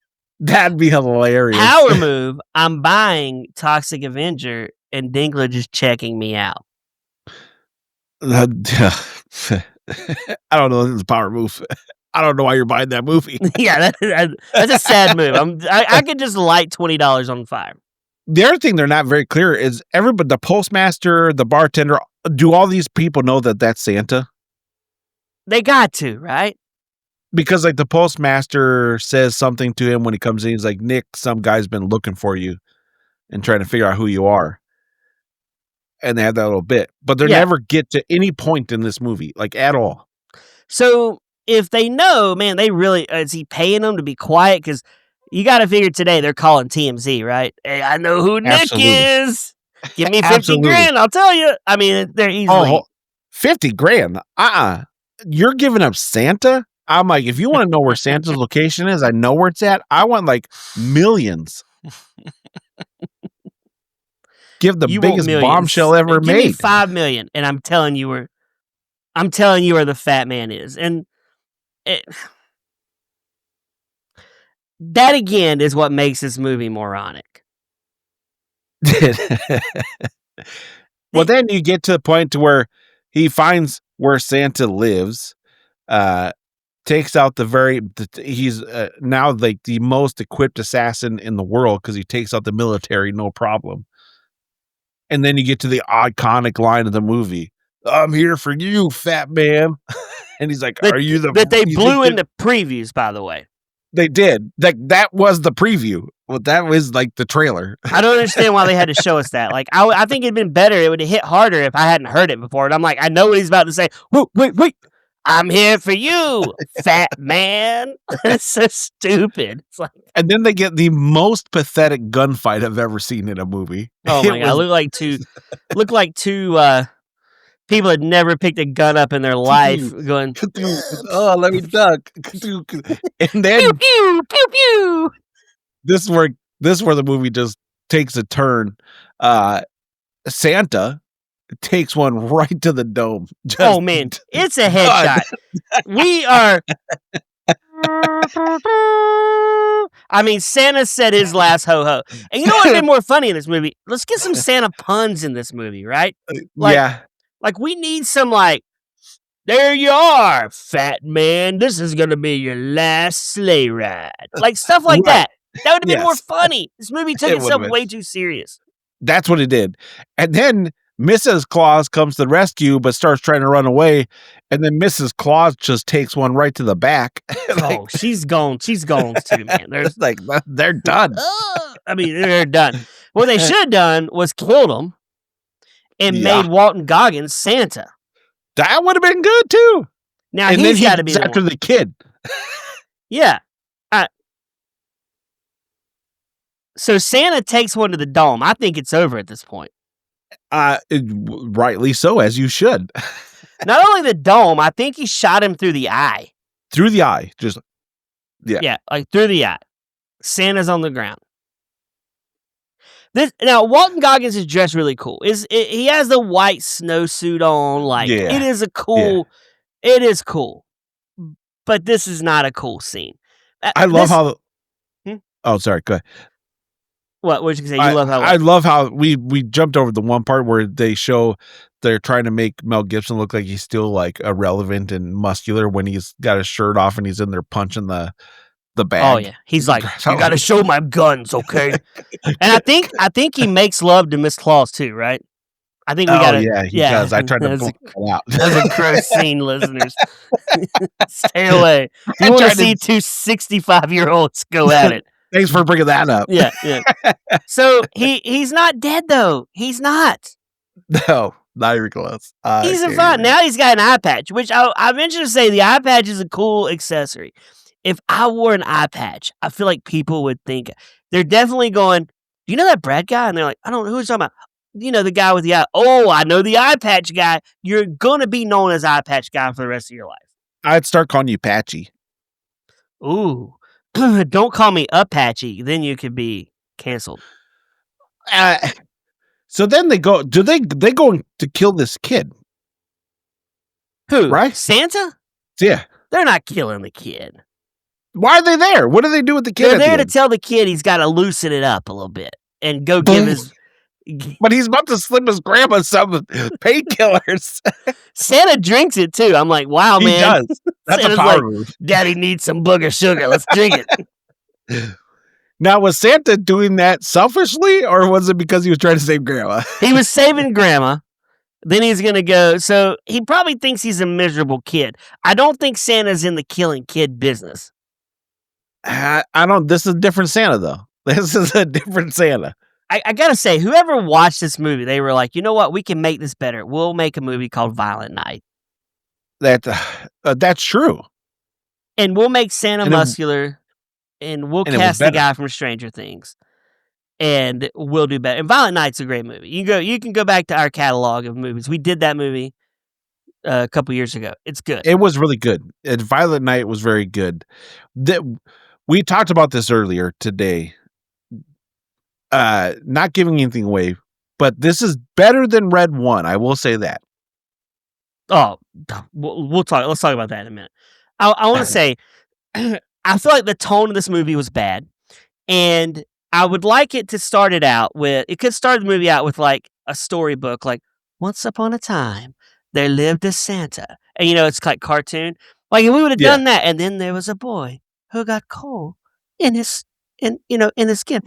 That'd be hilarious. Power move. I'm buying Toxic Avenger and Dinklage is checking me out. I don't know. This is a power move. I don't know why you're buying that movie. Yeah, that's a sad move. I could just light $20 on fire. The other thing they're not very clear is everybody, the postmaster, the bartender, do all these people know that that's Santa? They got to, right? Because like the postmaster says something to him when he comes in. He's like, "Nick, some guy's been looking for you and trying to figure out who you are." And they have that little bit, but they never get to any point in this movie, like at all. So if they know, man, they really, is he paying them to be quiet? Because you got to figure today they're calling TMZ, right? "Hey, I know who Nick is. Give me 50 grand, I'll tell you." I mean, they're easily. 50 grand? You're giving up Santa? I'm like, if you want to know where Santa's location is, I know where it's at. I want like millions. Give the biggest bombshell ever made. Give me $5 million, and I'm telling you where the fat man is. And that again is what makes this movie moronic. Well, then you get to the point to where he finds where Santa lives, takes out he's now like the most equipped assassin in the world because he takes out the military, no problem. And then you get to the iconic line of the movie, "I'm here for you, fat man." And he's like, "Are you the..." That they blew in the previews, by the way. They did. That was the preview. Well, that was like the trailer. I don't understand why they had to show us that. Like, I think it'd been better. It would have hit harder if I hadn't heard it before. And I'm like, I know what he's about to say. Wait. "I'm here for you, fat man." It's so stupid. It's like, and then they get the most pathetic gunfight I've ever seen in a movie. Oh my God. Look like two people had never picked a gun up in their life going, "Oh, let me duck." And then pew, pew, pew, pew. This is where the movie just takes a turn. Santa takes one right to the dome. Oh man, it's a headshot. We are. I mean, Santa said his last ho ho, and you know what would be more funny in this movie? Let's get some Santa puns in this movie, right? Like we need some like, "There you are, fat man. This is gonna be your last sleigh ride." Like stuff like that. That would have been more funny. This movie took itself way too serious. That's what it did. And then Mrs. Claus comes to the rescue, but starts trying to run away. And then Mrs. Claus just takes one right to the back. Oh, she's gone. She's gone too, man. There's like, they're done. I mean, they're done. What they should have done was killed him and made Walton Goggins Santa. That would have been good too. Now and he's got to be after the kid. Yeah. So Santa takes one to the dome. I think it's over at this point. Rightly so, as you should. Not only the dome, I think he shot him through the eye. Through the eye, just yeah, like through the eye. Santa's on the ground. Now Walton Goggins is dressed really cool. He has the white snowsuit on? Like it is a cool. Yeah. It is cool, but this is not a cool scene. I love how. Oh, sorry. Go ahead. What would you say? You love how? I love how we jumped over the one part where they show they're trying to make Mel Gibson look like he's still like irrelevant and muscular when he's got his shirt off and he's in there punching the bag. Oh yeah, he's like, you got to show my guns, okay? And I think he makes love to Miss Claus too, right? I think we got to. Yeah, he does. I tried to point it out. That's a gross scene, listeners. Stay away. You want to see two 65-year-olds go at it. Thanks for bringing that up. Yeah. So he's not dead though. He's not. No, not even close. He's fine. Now he's got an eye patch, which I mentioned to say the eye patch is a cool accessory. If I wore an eye patch, I feel like people would think they're definitely going, do you know that Brad guy? And they're like, I don't know who he's talking about. You know, the guy with the eye. Oh, I know the eye patch guy. You're going to be known as eye patch guy for the rest of your life. I'd start calling you Patchy. Ooh. Don't call me Apache. Then you could be canceled. So then they go, they going to kill this kid? Who? Right? Santa? Yeah. They're not killing the kid. Why are they there? What do they do with the kid? They're there to tell the kid he's got to loosen it up a little bit and go give his... But he's about to slip his grandma some painkillers. Santa drinks it too. I'm like, wow, man. He does. That's Santa's a power move. Daddy needs some booger sugar. Let's drink it. Now, was Santa doing that selfishly, or was it because he was trying to save grandma? He was saving grandma. Then he's going to go. So he probably thinks he's a miserable kid. I don't think Santa's in the killing kid business. I don't. This is a different Santa, though. This is a different Santa. I got to say, whoever watched this movie, they were like, you know what? We can make this better. We'll make a movie called Violent Night. That's true. And we'll make Santa muscular, and we'll cast the guy from Stranger Things. And we'll do better. And Violent Night's a great movie. You can go back to our catalog of movies. We did that movie a couple years ago. It's good. It was really good. And Violent Night was very good. We talked about this earlier today. Not giving anything away, but this is better than Red 1. I will say that. Oh, we'll talk. Let's talk about that in a minute. I want to say, I feel like the tone of this movie was bad, and I would like it to start it out with. It could start the movie out with like a storybook, like once upon a time there lived a Santa, and it's like cartoon. Like if we would have done that, and then there was a boy who got coal in his skin.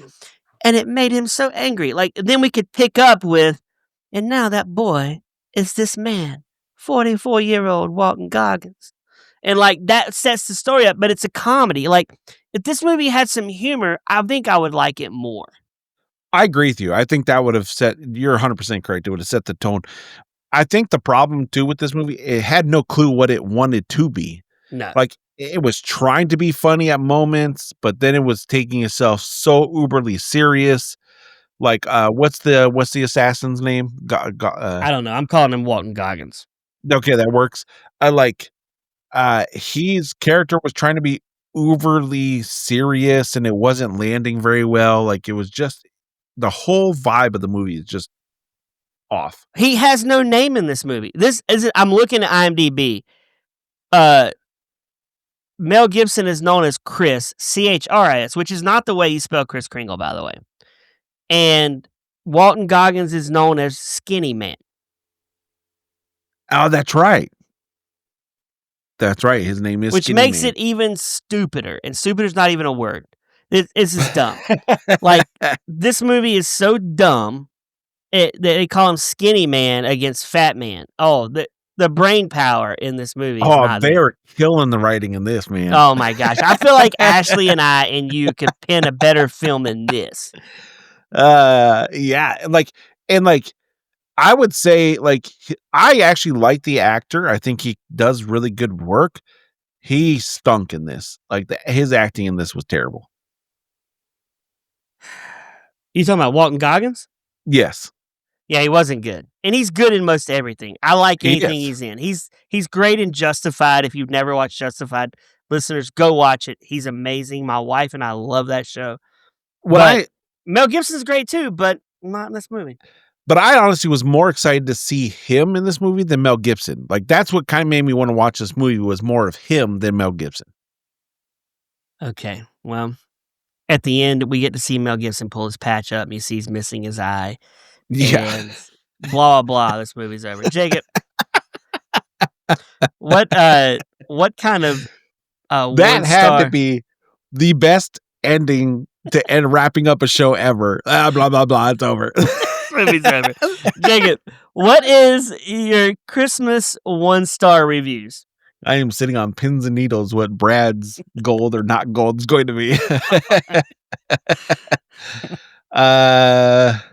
And it made him so angry. Like, then we could pick up with, and now that boy is this man, 44-year-old Walton Goggins. And, like, that sets the story up, but it's a comedy. Like, if this movie had some humor, I think I would like it more. I agree with you. I think that would have you're 100% correct. It would have set the tone. I think the problem, too, with this movie, it had no clue what it wanted to be. No. Like, it was trying to be funny at moments, but then it was taking itself so uberly serious. Like, what's the assassin's name? I don't know. I'm calling him Walton Goggins. Okay, that works. His character was trying to be uberly serious, and it wasn't landing very well. Like, it was just the whole vibe of the movie is just off. He has no name in this movie. I'm looking at IMDb. Mel Gibson is known as Chris, Chris, which is not the way you spell Kris Kringle, by the way. And Walton Goggins is known as Skinny Man. Oh, that's right. That's right. His name is Which makes it even stupider. And stupider is not even a word. It's just dumb. Like, this movie is so dumb they call him Skinny Man against Fat Man. Oh, the brain power in this movie is not they there. are killing the writing in this, man. Oh my gosh. I feel like Ashley and I and you could pen a better film than this. Yeah, I would say, I actually like the actor. I think he does really good work. He stunk in this. His acting in this was terrible. You talking about Walton Goggins? Yes. Yeah, he wasn't good. And he's good in most everything. I like anything he's in. He's great in Justified. If you've never watched Justified, listeners, go watch it. He's amazing. My wife and I love that show. Mel Gibson's great too, but not in this movie. But I honestly was more excited to see him in this movie than Mel Gibson. That's what kind of made me want to watch this movie, was more of him than Mel Gibson. Okay, well, at the end, we get to see Mel Gibson pull his patch up, and you see he's missing his eye. Yeah. And blah, blah, this movie's over. Jacob, what kind of that had to be the best ending to end wrapping up a show ever. Blah, blah, blah, it's over. Movie's over. Jacob, what is your Christmas 1-star reviews? I am sitting on pins and needles what Brad's gold or not gold is going to be. A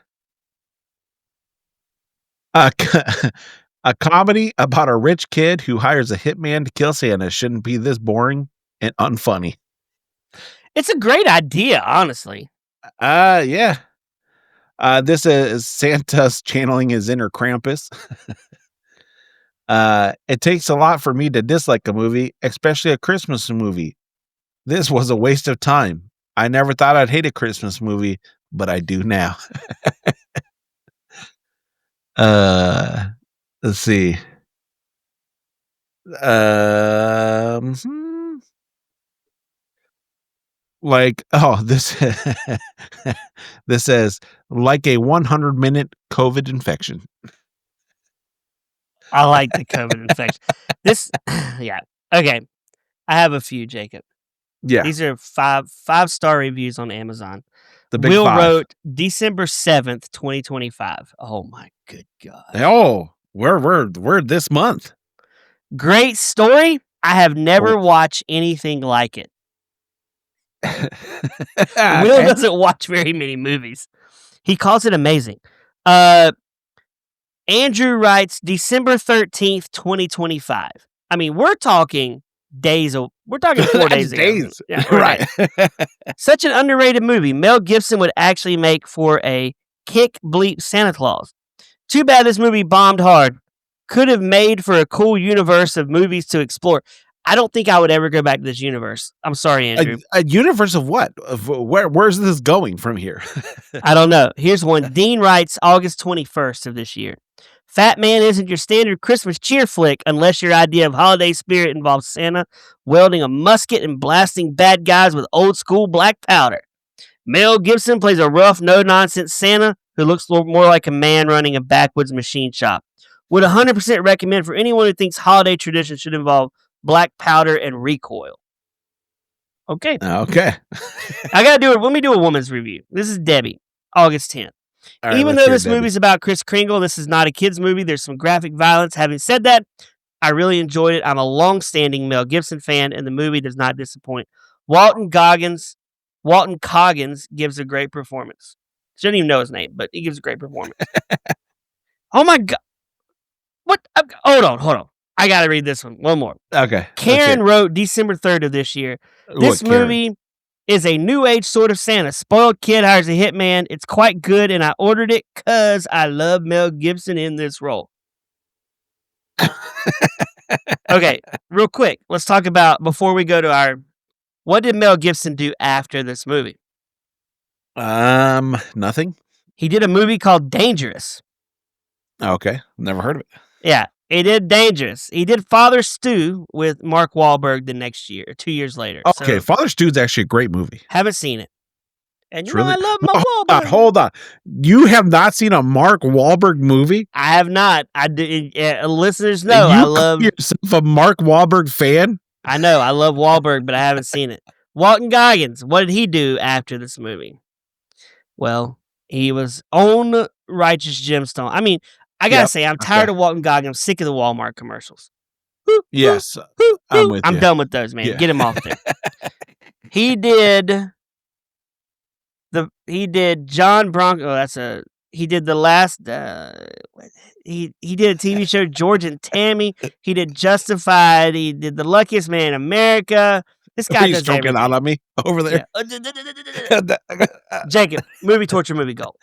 comedy about a rich kid who hires a hitman to kill Santa shouldn't be this boring and unfunny. It's a great idea, honestly. Yeah. This is Santa's channeling his inner Krampus. It takes a lot for me to dislike a movie, especially a Christmas movie. This was a waste of time. I never thought I'd hate a Christmas movie, but I do now. Let's see. This this says like a 100-minute COVID infection. I like the COVID infection. Yeah. Okay. I have a few, Jacob. Yeah. These are 5-star reviews on Amazon. The big Will 5. wrote December 7th, 2025. Oh my good God. Oh, we're this month. Great story. I have never watched anything like it. Will doesn't watch very many movies. He calls it amazing. Andrew writes December 13th, 2025. I mean, we're talking days. We're talking 4 days ago. Days. Yeah, right. Such an underrated movie. Mel Gibson would actually make for a kick bleep Santa Claus. Too bad this movie bombed hard. Could have made for a cool universe of movies to explore. I don't think I would ever go back to this universe. I'm sorry, Andrew. A universe of what? Where's this going from here? I don't know. Here's one. Dean writes August 21st of this year. Fatman isn't your standard Christmas cheer flick unless your idea of holiday spirit involves Santa wielding a musket and blasting bad guys with old school black powder. Mel Gibson plays a rough, no-nonsense Santa who looks more like a man running a backwoods machine shop. Would 100% recommend for anyone who thinks holiday tradition should involve black powder and recoil. Okay. Okay. I gotta do it. Let me do a woman's review. This is Debbie, August 10th. Right, even though this movie's about Kris Kringle, this is not a kid's movie. There's some graphic violence. Having said that, I really enjoyed it. I'm a long-standing Mel Gibson fan, and the movie does not disappoint. Walton Coggins gives a great performance. She doesn't even know his name, but he gives a great performance. Oh my God. What? Hold on. I got to read this one more. Okay. Karen wrote December 3rd of this year. This movie is a new age sort of Santa. Spoiled kid hires a hitman. It's quite good, and I ordered it because I love Mel Gibson in this role. Okay, real quick. Let's talk about, before we go to what did Mel Gibson do after this movie? Nothing. He did a movie called Dangerous. Okay. Never heard of it. Yeah. He did Dangerous. He did Father Stew with Mark Wahlberg the next year, 2 years later. Okay, so, Father Stew's actually a great movie. Haven't seen it. And I love my Wahlberg. Hold on. You have not seen a Mark Wahlberg movie? I have not. Listeners know I love... You yourself a Mark Wahlberg fan? I know. I love Wahlberg, but I haven't seen it. Walton Goggins, what did he do after this movie? Well, he was on righteous gemstone. I mean, I gotta say, I'm tired of Walton Goggins. I'm sick of the Walmart commercials. Yes, I'm with you. I'm done with those, man. Yeah. Get him off there. He did John Bronco. He did the last. He did a TV show, George and Tammy. He did Justified. He did The Luckiest Man in America. This guy does stroking everything. out on me over there. Yeah. Jacob, movie torture, movie gold.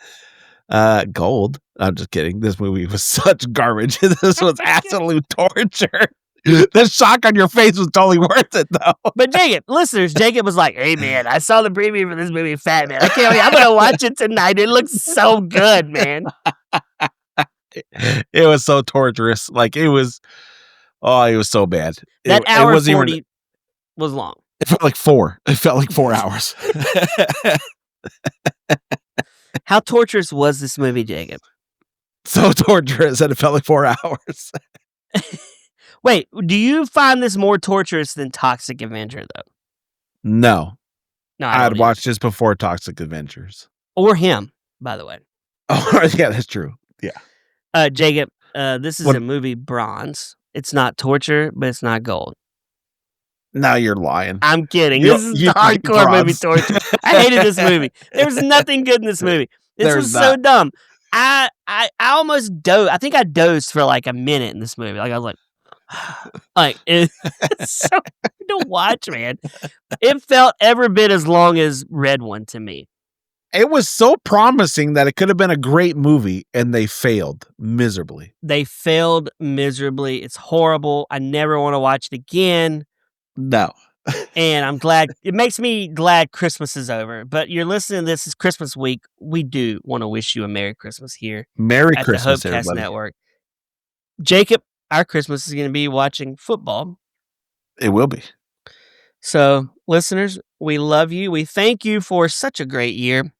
Gold. I'm just kidding. This movie was such garbage. This was absolute torture. The shock on your face was totally worth it, though. But Jacob was like, "Hey man, I saw the preview for this movie, Fatman. I can't wait. I'm gonna watch it tonight. It looks so good, man." It was so torturous. Like it was so bad. That hour 40 was long. It felt like 4. It felt like 4 hours. How torturous was this movie, Jacob? So torturous that it felt like 4 hours. Wait, do you find this more torturous than Toxic Avenger, though? No. I had watched this before Toxic Adventures. Or him, by the way. Oh, yeah, that's true. Yeah. Jacob, this is a movie bronze. It's not torture, but it's not gold. Now you're lying. I'm kidding. This is hardcore movie torture. I hated this movie. There was nothing good in this movie. This was so dumb. I almost dozed. I think I dozed for like a minute in this movie. Like I was like it's so hard to watch, man. It felt every bit as long as Red One to me. It was so promising that it could have been a great movie, and they failed miserably. It's horrible. I never want to watch it again. No. And I'm glad. It makes me glad Christmas is over. But you're listening to this. It's Christmas week. We do want to wish you a Merry Christmas here. Merry at Christmas, the Hopecast everybody. Network. Jacob, our Christmas is going to be watching football. It will be. So, listeners, we love you. We thank you for such a great year.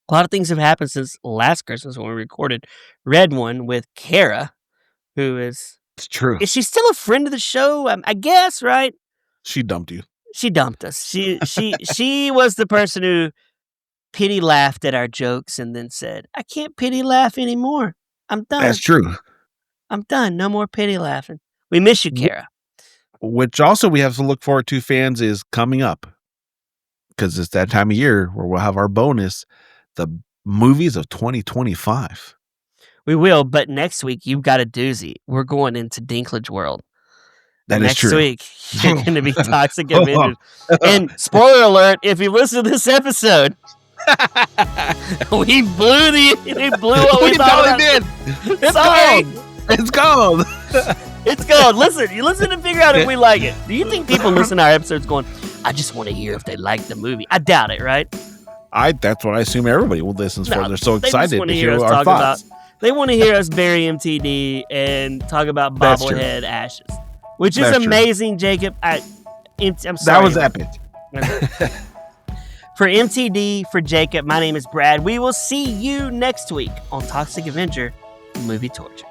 A lot of things have happened since last Christmas when we recorded Red One with Kara, who is... It's true. Is she still a friend of the show? I guess, right? She dumped you. She dumped us. She was the person who pity laughed at our jokes and then said, "I can't pity laugh anymore. I'm done." That's true. I'm done. No more pity laughing. We miss you, Kara. Which also we have to look forward to, fans, is coming up. Because it's that time of year where we'll have our bonus, the movies of 2025. We will, but next week you've got a doozy. We're going into Dinklage World. That is true. Next week, you're going to be Toxic Avengers. And spoiler alert, if you listen to this episode, we blew what we thought totally did. It's Sorry. gold. It's gold. It's gold. You listen to figure out if we like it. Do you think people listen to our episodes going, I just want to hear if they like the movie? I doubt it, right? That's what I assume everybody will listen for. They're so excited to hear us our thoughts. They want to hear us bury MTD and talk about bobblehead ashes, which is amazing, Jacob. I'm sorry. That was epic. For MTD, for Jacob, my name is Brad. We will see you next week on Toxic Avenger Movie Torture.